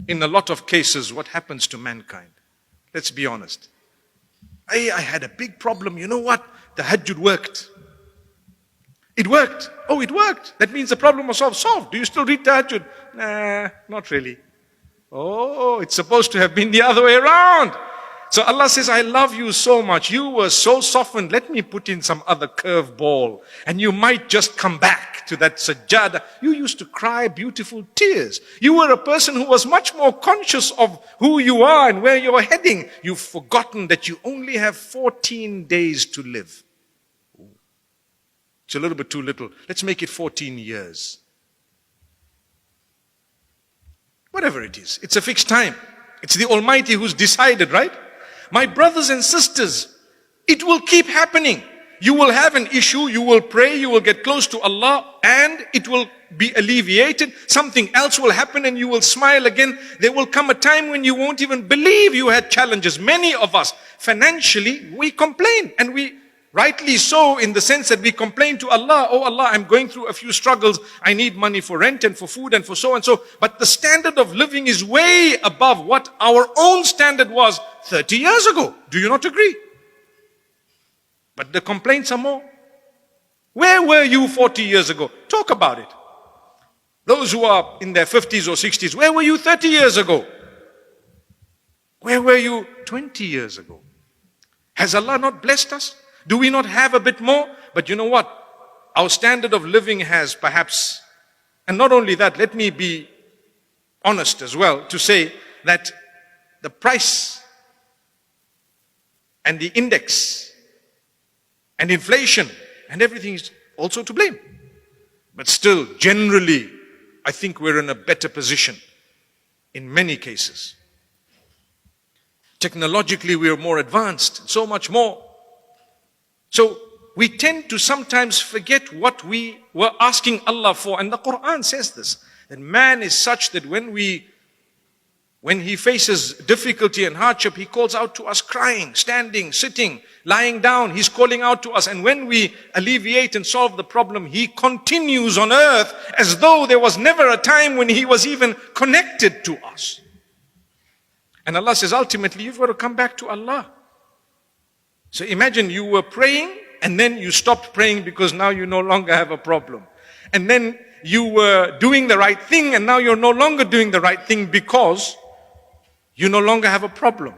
in a lot of cases, what happens to mankind. Let's be honest. I had a big problem. You know what? The Tahajjud worked. It worked. Oh, it worked. That means the problem was solved. Do you still read Tahajjud? Nah, not really. Oh, it's supposed to have been the other way around. So Allah says, I love you so much. You were so softened. Let me put in some other curveball. And you might just come back to that sajjada. You used to cry beautiful tears. You were a person who was much more conscious of who you are and where you're heading. You've forgotten that you only have 14 days to live. It's a little bit too little. Let's make it 14 years. Whatever it is. It's a fixed time. It's the Almighty who's decided, right? My brothers and sisters, it will keep happening. You will have an issue, you will pray, you will get close to Allah, and it will be alleviated. Something else will happen and you will smile again. There will come a time when you won't even believe you had challenges. Many of us, financially, we complain, and we rightly so, in the sense that we complain to Allah, oh Allah, I'm going through a few struggles. I need money for rent and for food and for so and so. But the standard of living is way above what our own standard was 30 years ago. Do you not agree? But the complaints are more. Where were you 40 years ago? Talk about it. Those who are in their 50s or 60s, where were you 30 years ago? Where were you 20 years ago? Has Allah not blessed us? Do we not have a bit more? But you know what? Our standard of living has perhaps, and not only that, let me be honest as well to say that the price and the index and inflation and everything is also to blame. But still, generally, I think we're in a better position in many cases. Technologically, we are more advanced, so much more. So we tend to sometimes forget what we were asking Allah for. And the Quran says this, that man is such that when he faces difficulty and hardship, he calls out to us crying, standing, sitting, lying down. He's calling out to us. And when we alleviate and solve the problem, he continues on earth as though there was never a time when he was even connected to us. And Allah says, ultimately, you've got to come back to Allah. So imagine you were praying and then you stopped praying because now you no longer have a problem. And then you were doing the right thing and now you're no longer doing the right thing because you no longer have a problem.